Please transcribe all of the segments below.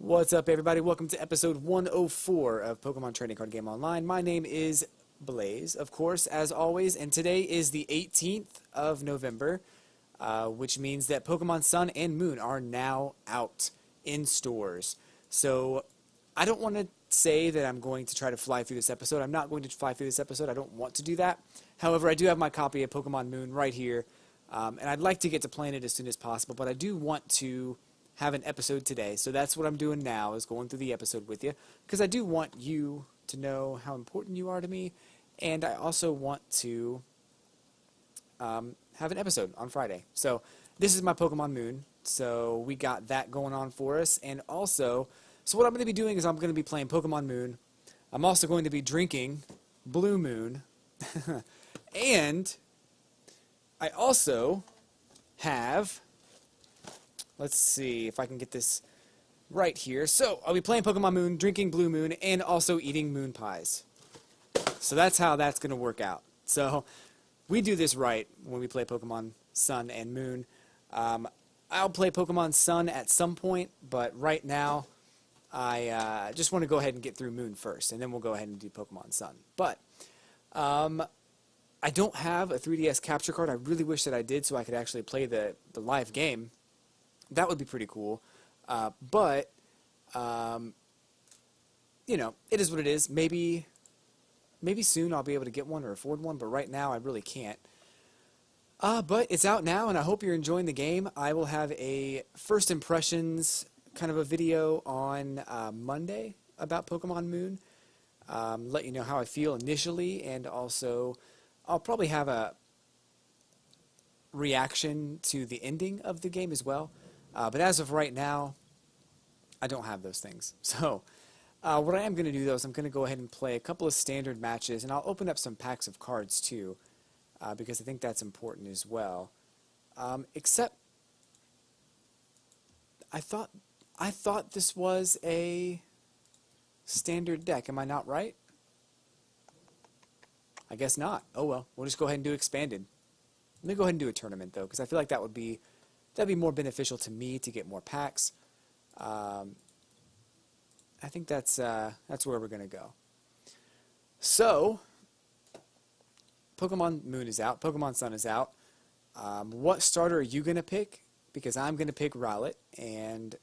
What's up, everybody? Welcome to episode 104 of Pokemon Trading Card Game Online. My name is Blaze, of course, as always, and today is the 18th of November, which means that Pokemon Sun and Moon are now out in stores. So I don't want to say that I'm going to try to fly through this episode. I'm not going to fly through this episode. I don't want to do that. However, I do have my copy of Pokemon Moon right here, and I'd like to get to playing it as soon as possible, but I do want to have an episode today, so that's what I'm doing now, is going through the episode with you, because I do want you to know how important you are to me, and I also want to have an episode on Friday. So this is my Pokemon Moon, so we got that going on for us, and also, so what I'm going to be doing is I'm going to be playing Pokemon Moon. I'm also going to be drinking Blue Moon, and I also have, let's see if I can get this right here. So I'll be playing Pokemon Moon, drinking Blue Moon, and also eating moon pies. So that's how that's going to work out. So we do this right when we play Pokemon Sun and Moon. I'll play Pokemon Sun at some point, but right now I just want to go ahead and get through Moon first, and then we'll go ahead and do Pokemon Sun. But I don't have a 3DS capture card. I really wish that I did so I could actually play the live game. That would be pretty cool, but you know, it is what it is. Maybe soon I'll be able to get one or afford one, but right now I really can't. But it's out now, and I hope you're enjoying the game. I will have a first impressions kind of a video on Monday about Pokemon Moon. Let you know how I feel initially, and also I'll probably have a reaction to the ending of the game as well. But as of right now, I don't have those things. So what I am going to do, though, is I'm going to go ahead and play a couple of standard matches, and I'll open up some packs of cards, too, because I think that's important as well. Except, I thought this was a standard deck. Am I not right? I guess not. Oh, well. We'll just go ahead and do expanded. Let me go ahead and do a tournament, though, because I feel like that'd be more beneficial to me to get more packs. I think that's where we're going to go. So, Pokemon Moon is out. Pokemon Sun is out. What starter are you going to pick? Because I'm going to pick Rowlet, and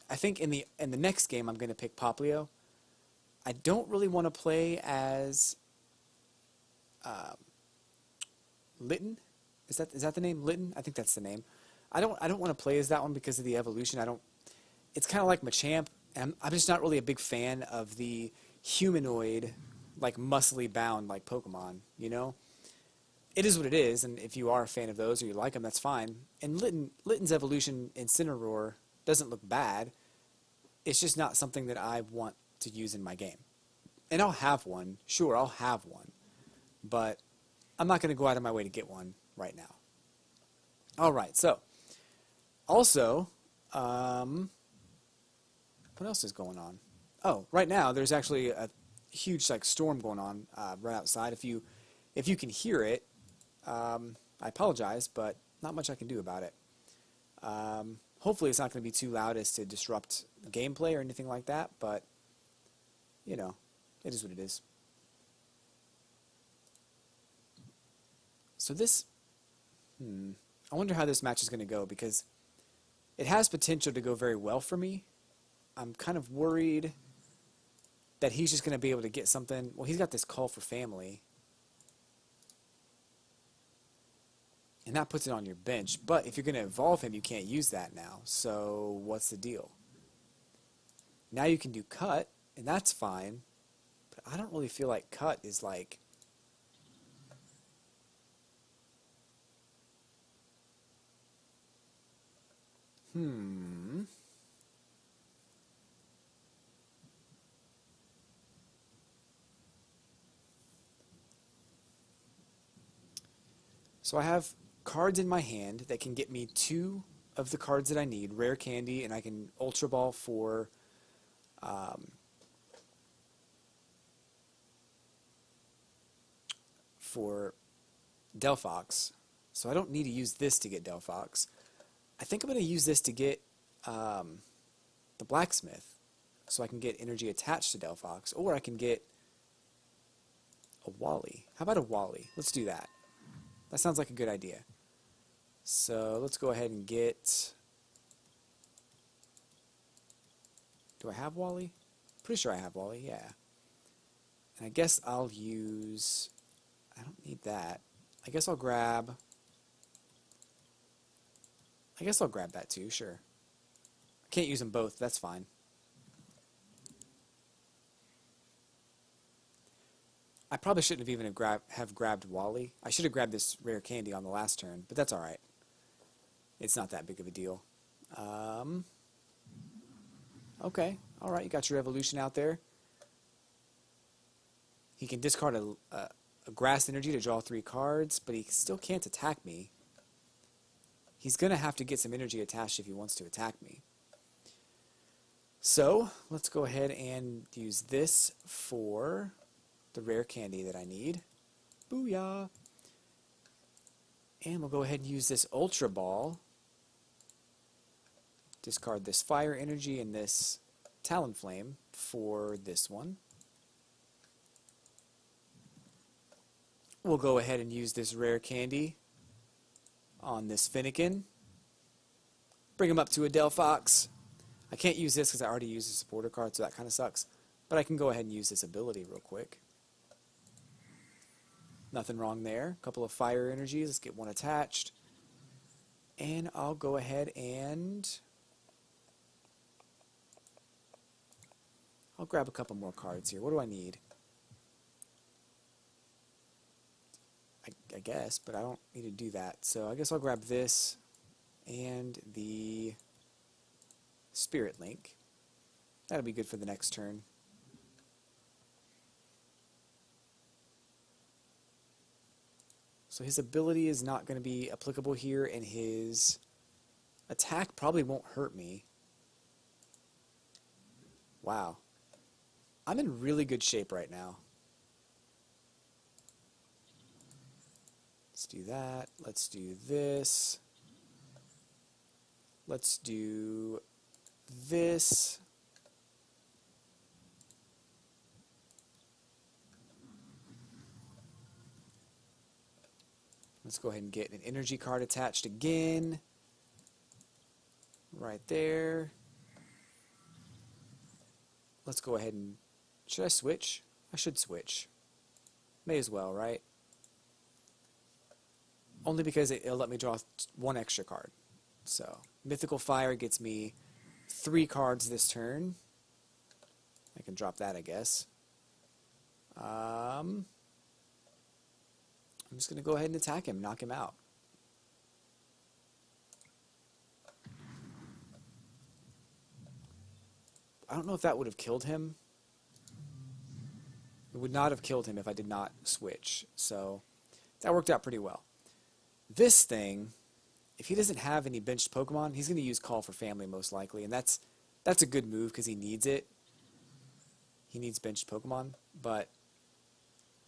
I think in the next game I'm going to pick Poplio. I don't really want to play as Litten. Is that the name? Litten? I think that's the name. I don't want to play as that one because of the evolution. It's kind of like Machamp, and I'm just not really a big fan of the humanoid, like muscly bound like Pokemon, you know? It is what it is, and if you are a fan of those or you like them, that's fine. And Litten's evolution in Incineroar doesn't look bad. It's just not something that I want to use in my game. And I'll have one. Sure, I'll have one. But I'm not going to go out of my way to get one right now. Alright, so, also, what else is going on? Oh, right now, there's actually a huge, like, storm going on right outside. If you can hear it, I apologize, but not much I can do about it. Hopefully it's not going to be too loud as to disrupt gameplay or anything like that, but, you know, it is what it is. So this, I wonder how this match is going to go, because it has potential to go very well for me. I'm kind of worried that he's just going to be able to get something. Well, he's got this Call for Family, and that puts it on your bench. But if you're going to evolve him, you can't use that now. So what's the deal? Now you can do Cut, and that's fine. But I don't really feel like Cut is like... So I have cards in my hand that can get me 2 of the cards that I need, Rare Candy, and I can Ultra Ball for Delphox. So I don't need to use this to get Delphox. I think I'm going to use this to get the blacksmith so I can get energy attached to Delphox, or I can get a Wally. How about a Wally? Let's do that. That sounds like a good idea. So let's go ahead and get... Do I have Wally? Pretty sure I have Wally, yeah. And I guess I'll use... I don't need that. I guess I'll grab that too, sure. I can't use them both, that's fine. I probably shouldn't have even have grabbed Wally. I should have grabbed this rare candy on the last turn, but that's alright. It's not that big of a deal. Okay, alright, you got your evolution out there. He can discard a grass energy to draw 3 cards, but he still can't attack me. He's going to have to get some energy attached if he wants to attack me. So, let's go ahead and use this for the rare candy that I need. Booyah! And we'll go ahead and use this Ultra Ball. Discard this Fire Energy and this Talonflame for this one. We'll go ahead and use this rare candy on this Finnegan. Bring him up to a Delphox. I can't use this because I already used a supporter card, so that kind of sucks. But I can go ahead and use this ability real quick. Nothing wrong there. A couple of fire energies. Let's get one attached. And I'll go ahead and... I'll grab a couple more cards here. What do I need? I guess, but I don't need to do that. So I guess I'll grab this and the Spirit Link. That'll be good for the next turn. So his ability is not going to be applicable here, and his attack probably won't hurt me. Wow. I'm in really good shape right now. Let's do that. Let's do this. Let's do this. Let's go ahead and get an energy card attached again. Right there. Let's go ahead and... Should I switch? I should switch. May as well, right? Only because it'll let me draw 1 extra card. So, Mythical Fire gets me 3 cards this turn. I can drop that, I guess. I'm just going to go ahead and attack him, knock him out. I don't know if that would have killed him. It would not have killed him if I did not switch. So, that worked out pretty well. This thing, if he doesn't have any benched Pokemon, he's going to use Call for Family most likely, and that's a good move because he needs it. He needs benched Pokemon, but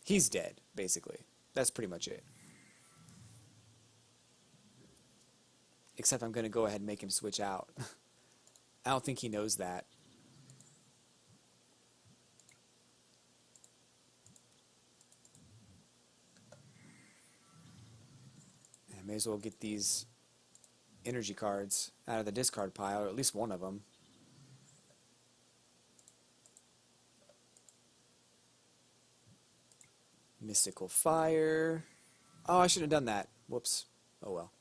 he's dead, basically. That's pretty much it. Except I'm going to go ahead and make him switch out. I don't think he knows that. I may as well get these energy cards out of the discard pile, or at least one of them. Mystical Fire. Oh, I shouldn't have done that. Whoops. Oh well.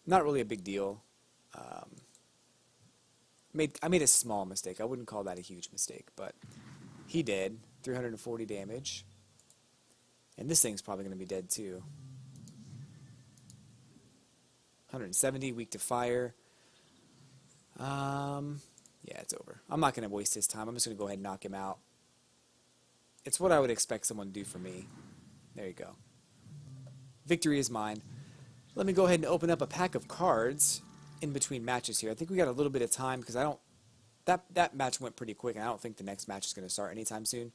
Not really a big deal. I made a small mistake. I wouldn't call that a huge mistake, but he did. 340 damage. And this thing's probably going to be dead too. 170, weak to fire. Yeah, it's over. I'm not going to waste his time. I'm just going to go ahead and knock him out. It's what I would expect someone to do for me. There you go. Victory is mine. Let me go ahead and open up a pack of cards in between matches here. I think we got a little bit of time because I don't... That match went pretty quick, and I don't think the next match is going to start anytime soon.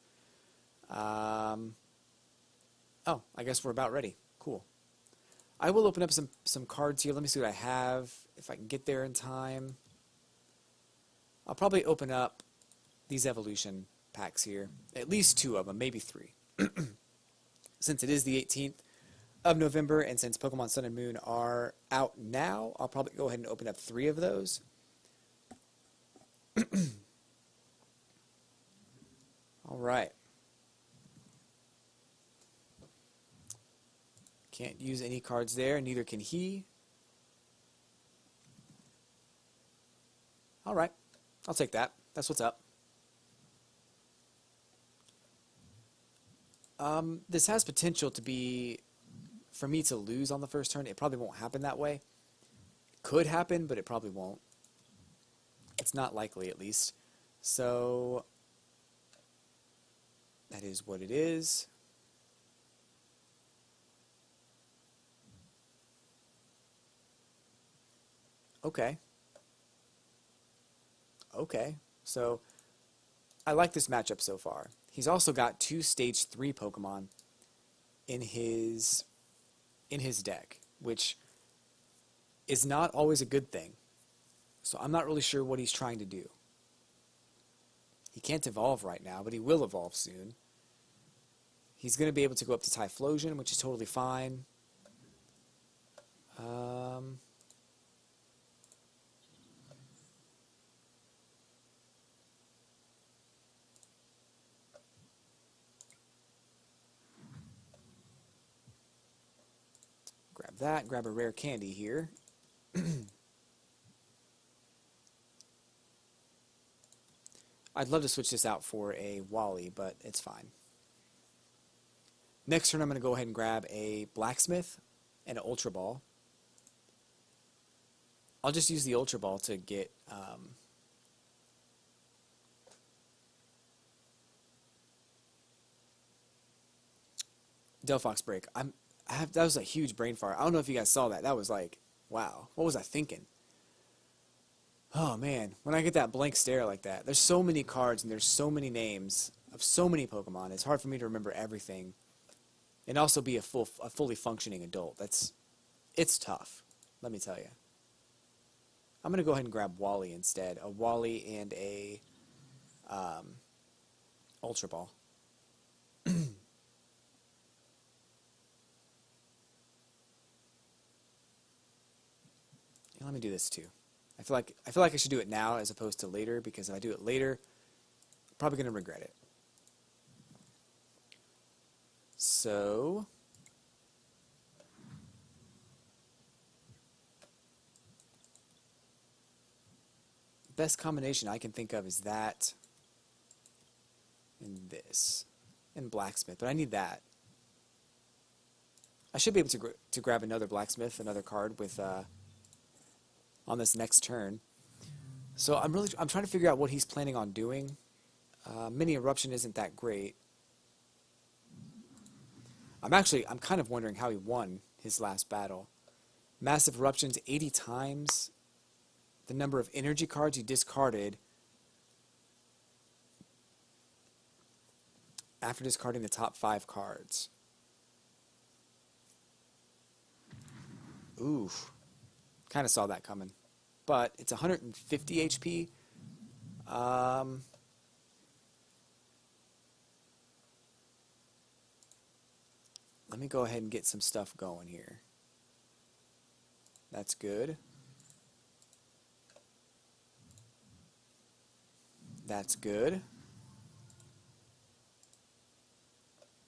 Oh, I guess we're about ready. Cool. I will open up some cards here. Let me see what I have, if I can get there in time. I'll probably open up these evolution packs here. At least 2 of them, maybe 3. Since it is the 18th of November, and since Pokemon Sun and Moon are out now, I'll probably go ahead and open up 3 of those. All right. Can't use any cards there, neither can he. All right, I'll take that. That's what's up. This has potential to be, for me to lose on the first turn. It probably won't happen that way. It could happen, but it probably won't. It's not likely, at least. So, that is what it is. Okay. Okay. So, I like this matchup so far. He's also got 2 Stage 3 Pokemon in his deck, which is not always a good thing. So I'm not really sure what he's trying to do. He can't evolve right now, but he will evolve soon. He's going to be able to go up to Typhlosion, which is totally fine. Grab that, grab a rare candy here. I'd love to switch this out for a Wally, but it's fine. Next turn I'm going to go ahead and grab a Blacksmith and an Ultra Ball. I'll just use the Ultra Ball to get Delphox Break. That was a huge brain fart. I don't know if you guys saw that. That was like, wow. What was I thinking? Oh man, when I get that blank stare like that, there's so many cards and there's so many names of so many Pokemon. It's hard for me to remember everything, and also be a fully functioning adult. It's tough. Let me tell you. I'm gonna go ahead and grab Wally instead. A Wally and a Ultra Ball. Let me do this too. I feel like I should do it now as opposed to later, because if I do it later, I'm probably going to regret it. So, best combination I can think of is that and this and Blacksmith, but I need that. I should be able to grab another Blacksmith, another card with on this next turn. So I'm trying to figure out what he's planning on doing. Mini Eruption isn't that great. I'm kind of wondering how he won his last battle. Massive Eruptions 80 times. The number of energy cards he discarded after discarding the top 5 cards. Oof. Kind of saw that coming. But it's 150 HP. Let me go ahead and get some stuff going here. That's good. That's good.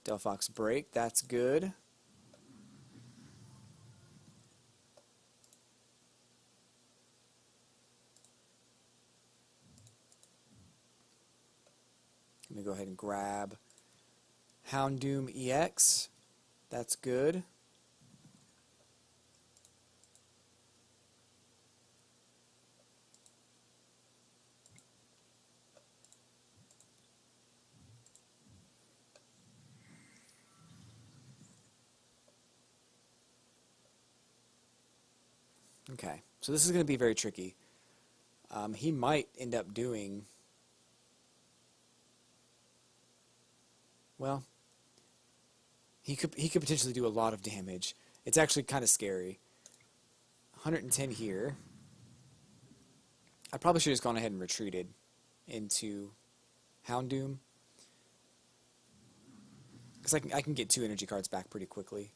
Delphox Break, that's good. Let me go ahead and grab Houndoom EX. That's good. Okay, so this is going to be very tricky. He might end up doing... Well, he could potentially do a lot of damage. It's actually kind of scary. 110 here. I probably should have just gone ahead and retreated into Houndoom. Because I can get 2 energy cards back pretty quickly.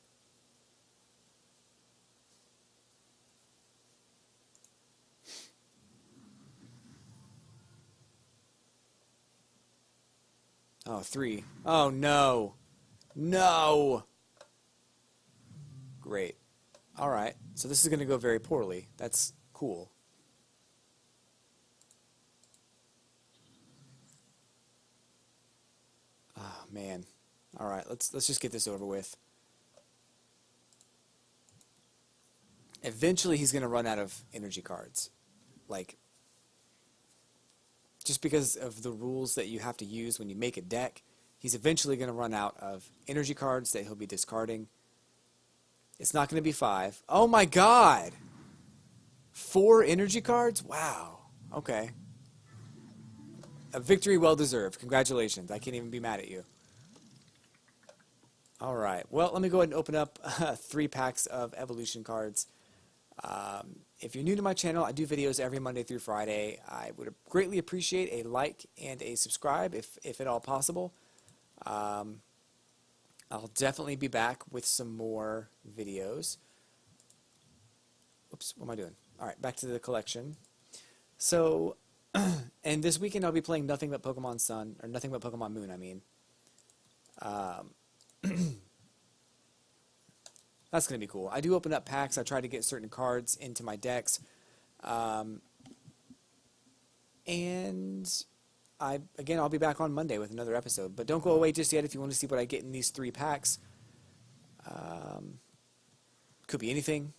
Oh, 3. Oh, no. No! Great. Alright, so this is going to go very poorly. That's cool. Oh, man. Alright, let's just get this over with. Eventually he's going to run out of energy cards. Like, just because of the rules that you have to use when you make a deck, he's eventually going to run out of energy cards that he'll be discarding. It's not going to be 5. Oh my god! 4 energy cards? Wow. Okay. A victory well deserved. Congratulations. I can't even be mad at you. Alright. Well, let me go ahead and open up 3 packs of evolution cards. If you're new to my channel, I do videos every Monday through Friday. I would greatly appreciate a like and a subscribe if at all possible. I'll definitely be back with some more videos. Oops, what am I doing? Alright, back to the collection. So, and this weekend I'll be playing nothing but Pokemon Sun, or nothing but Pokemon Moon, I mean. That's going to be cool. I do open up packs. I try to get certain cards into my decks. And I'll be back on Monday with another episode. But don't go away just yet if you want to see what I get in these 3 packs. Could be anything.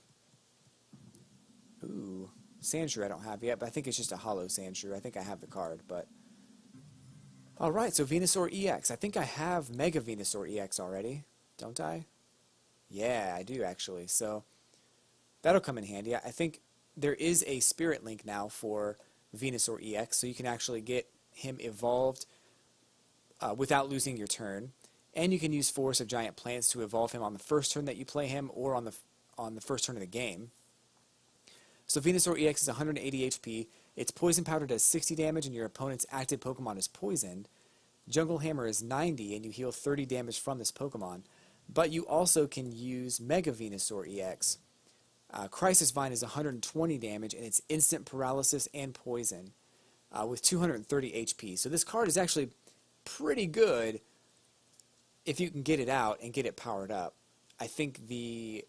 Ooh, Sandshrew I don't have yet, but I think it's just a hollow Sandshrew. I think I have the card, but... Alright, so Venusaur EX. I think I have Mega Venusaur EX already, don't I? Yeah, I do actually. So that'll come in handy. I think there is a Spirit Link now for Venusaur EX, so you can actually get him evolved without losing your turn. And you can use Force of Giant Plants to evolve him on the first turn that you play him, or on the first turn of the game. So Venusaur EX is 180 HP. Its Poison Powder does 60 damage, and your opponent's active Pokemon is poisoned. Jungle Hammer is 90, and you heal 30 damage from this Pokemon. But you also can use Mega Venusaur EX. Crisis Vine is 120 damage, and it's instant paralysis and poison with 230 HP. So this card is actually pretty good if you can get it out and get it powered up. I think the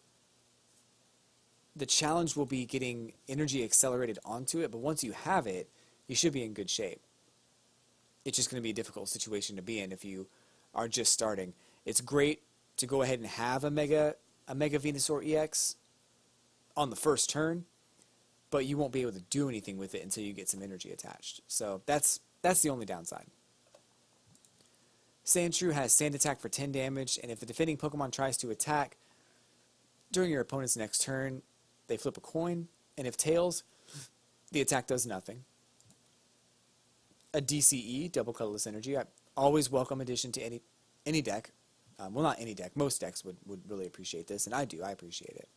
challenge will be getting energy accelerated onto it, but once you have it, you should be in good shape. It's just going to be a difficult situation to be in if you are just starting. It's great to go ahead and have a Mega Venusaur EX on the first turn, but you won't be able to do anything with it until you get some energy attached. So that's the only downside. Sandshrew has Sand Attack for 10 damage, and if the defending Pokemon tries to attack during your opponent's next turn, they flip a coin, and if tails, the attack does nothing. A DCE, Double Colorless Energy, I always welcome addition to any deck. Well, not any deck. Most decks would really appreciate this, and I do. I appreciate it.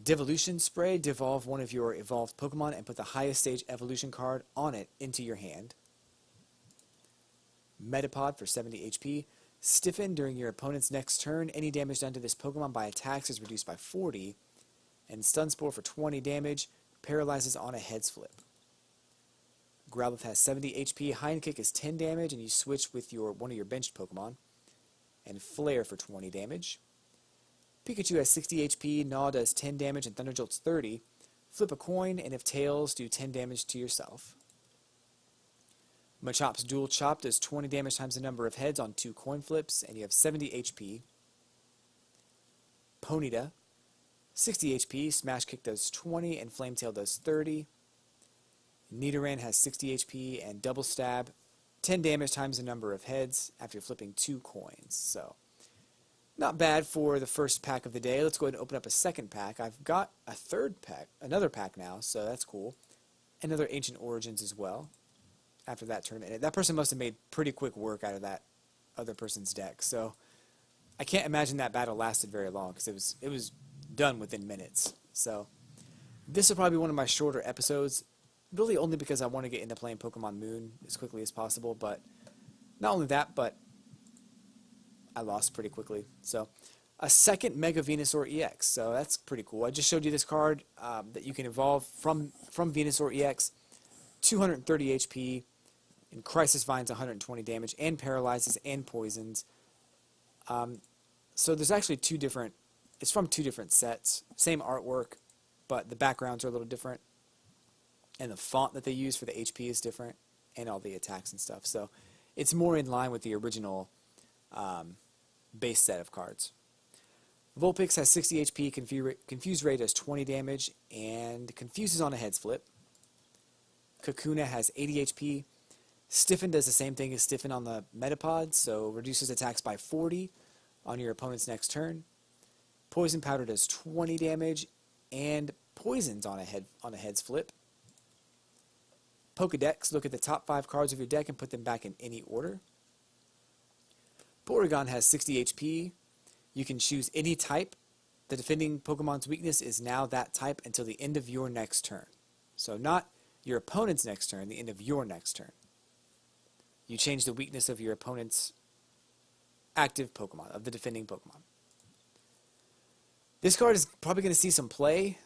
Devolution Spray. Devolve one of your evolved Pokemon and put the highest stage evolution card on it into your hand. Metapod for 70 HP. Stiffen during your opponent's next turn. Any damage done to this Pokemon by attacks is reduced by 40. And Stun Spore for 20 damage. Paralyzes on a heads flip. Growlithe has 70 HP. Hind Kick is 10 damage, and you switch with one of your benched Pokemon. And Flare for 20 damage. Pikachu has 60 HP, Gnaw does 10 damage, and Thunder Jolt's 30. Flip a coin, and if tails, do 10 damage to yourself. Machop's Dual Chop does 20 damage times the number of heads on 2 coin flips, and you have 70 HP. Ponyta, 60 HP, Smash Kick does 20, and Flame Tail does 30. Nidoran has 60 HP, and Double Stab, 10 damage times the number of heads after flipping 2 coins. So, not bad for the first pack of the day. Let's go ahead and open up a second pack. I've got a third pack, another pack now, so that's cool. Another Ancient Origins as well after that tournament. That person must have made pretty quick work out of that other person's deck. So, I can't imagine that battle lasted very long because it was done within minutes. So, this will probably be one of my shorter episodes. really only because I want to get into playing Pokemon Moon as quickly as possible, but not only that, but I lost pretty quickly. So a second Mega Venusaur EX, so that's pretty cool. I just showed you this card that you can evolve from Venusaur EX, 230 HP, and Crisis Vines 120 damage, and paralyzes and poisons. So there's actually it's from two different sets, same artwork, but the backgrounds are a little different, and the font that they use for the HP is different, and all the attacks and stuff. So it's more in line with the original base set of cards. Vulpix has 60 HP, Confuse Ray does 20 damage, and confuses on a heads flip. Kakuna has 80 HP. Stiffen does the same thing as Stiffen on the Metapod, so reduces attacks by 40 on your opponent's next turn. Poison Powder does 20 damage, and poisons on a heads flip. Pokedex, look at the top 5 cards of your deck and put them back in any order. Porygon has 60 HP. You can choose any type. The defending Pokemon's weakness is now that type until the end of your next turn. So not your opponent's next turn, the end of your next turn. You change the weakness of your opponent's active Pokemon, of the defending Pokemon. This card is probably going to see some play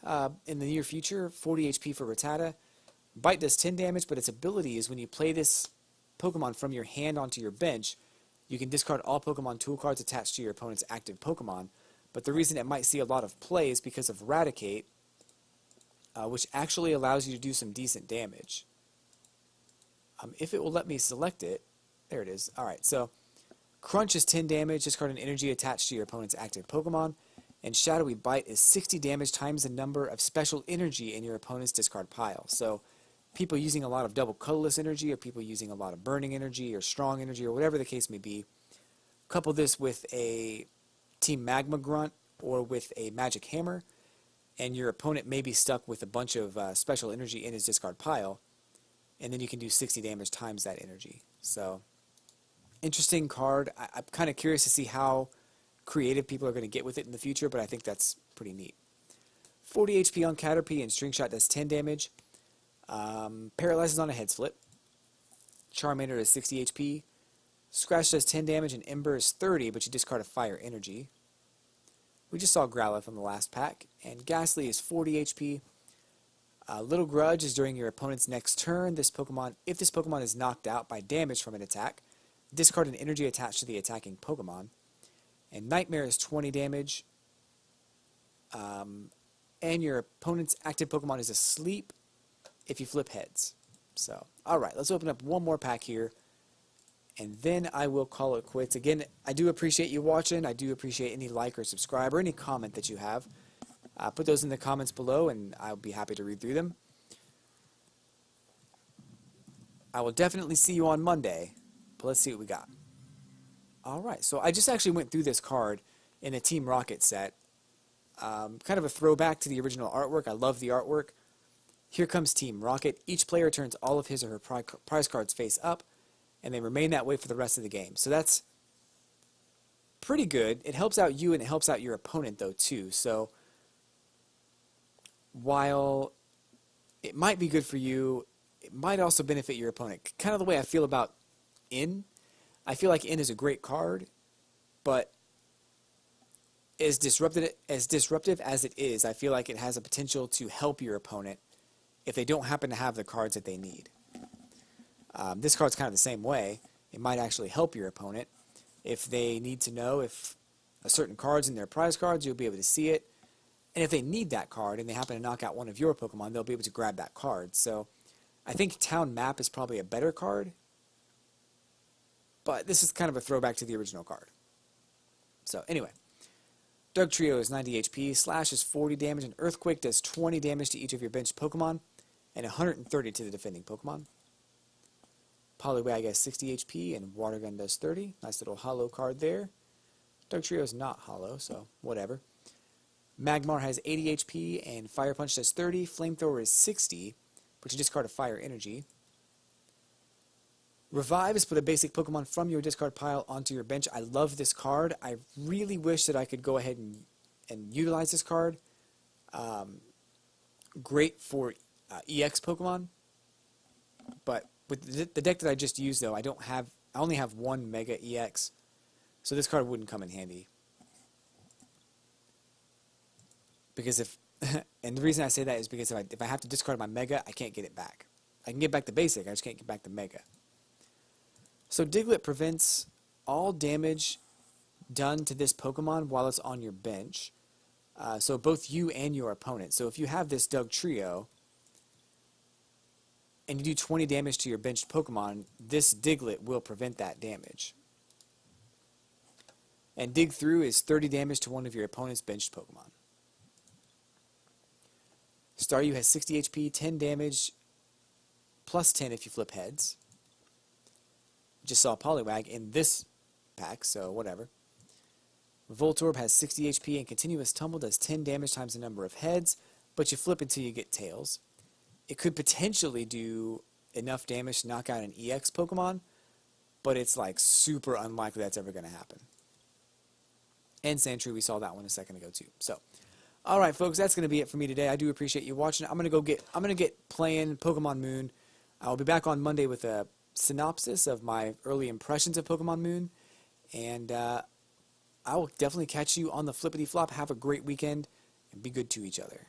in the near future. 40 HP for Rattata. Bite does 10 damage, but its ability is when you play this Pokemon from your hand onto your bench, you can discard all Pokemon tool cards attached to your opponent's active Pokemon. But the reason it might see a lot of play is because of Raticate, which actually allows you to do some decent damage. If it will let me select it, there it is. Alright, so Crunch is 10 damage, discard an energy attached to your opponent's active Pokemon. And Shadowy Bite is 60 damage times the number of special energy in your opponent's discard pile. So people using a lot of double colorless energy, or people using a lot of burning energy or strong energy, or whatever the case may be, couple this with a Team Magma Grunt or with a Magic Hammer, and your opponent may be stuck with a bunch of special energy in his discard pile, and then you can do 60 damage times that energy. So interesting card. I'm kind of curious to see how creative people are going to get with it in the future, but I think that's pretty neat. 40 HP on Caterpie, and String Shot does 10 damage. Paralyzes on a heads flip. Charmander does 60 HP. Scratch does 10 damage, and Ember is 30, but you discard a Fire Energy. We just saw Growlithe from the last pack. And Ghastly is 40 HP. Little Grudge is during your opponent's next turn. If this Pokemon is knocked out by damage from an attack, discard an energy attached to the attacking Pokemon. And Nightmare is 20 damage. And your opponent's active Pokemon is asleep if you flip heads. So, alright, let's open up one more pack here, and then I will call it quits. Again, I do appreciate you watching. I do appreciate any like or subscribe or any comment that you have. Put those in the comments below, and I'll be happy to read through them. I will definitely see you on Monday, but let's see what we got. Alright, so I just actually went through this card in a Team Rocket set. Kind of a throwback to the original artwork. I love the artwork. Here comes Team Rocket. Each player turns all of his or her prize cards face up, and they remain that way for the rest of the game. So that's pretty good. It helps out you, and it helps out your opponent, though, too. So while it might be good for you, it might also benefit your opponent. Kind of the way I feel about In. I feel like In is a great card, but as disruptive as it is, I feel like it has a potential to help your opponent if they don't happen to have the cards that they need. This card's kind of the same way. It might actually help your opponent. If they need to know if a certain card's in their prize cards, you'll be able to see it. And if they need that card and they happen to knock out one of your Pokemon, they'll be able to grab that card. So I think Town Map is probably a better card, but this is kind of a throwback to the original card. So anyway, Dugtrio is 90 HP, Slash is 40 damage, and Earthquake does 20 damage to each of your benched Pokemon, and 130 to the defending Pokemon. Poliwag has 60 HP, and Water Gun does 30. Nice little hollow card there. Dugtrio is not hollow, so whatever. Magmar has 80 HP, and Fire Punch does 30. Flamethrower is 60, but you discard a Fire Energy. Revive is put a basic Pokemon from your discard pile onto your bench. I love this card. I really wish that I could go ahead and utilize this card. Great for EX Pokemon. But with the deck that I just used, though, I only have one Mega EX, so this card wouldn't come in handy. Because and the reason I say that is because if I have to discard my Mega, I can't get it back. I can get back the basic, I just can't get back the Mega. So Diglett prevents all damage done to this Pokemon while it's on your bench. So both you and your opponent. So if you have this Doug Trio, and you do 20 damage to your benched Pokemon, this Diglett will prevent that damage. And Dig Through is 30 damage to one of your opponent's benched Pokemon. Staryu has 60 HP, 10 damage, plus 10 if you flip heads. Just saw Poliwag in this pack, so whatever. Voltorb has 60 HP and Continuous Tumble does 10 damage times the number of heads, but you flip until you get tails. It could potentially do enough damage to knock out an EX Pokemon, but it's like super unlikely that's ever going to happen. And Sandshrew, we saw that one a second ago too. So, all right, folks, that's going to be it for me today. I do appreciate you watching. I'm going to get playing Pokemon Moon. I'll be back on Monday with a synopsis of my early impressions of Pokemon Moon, and I will definitely catch you on the flippity flop. Have a great weekend and be good to each other.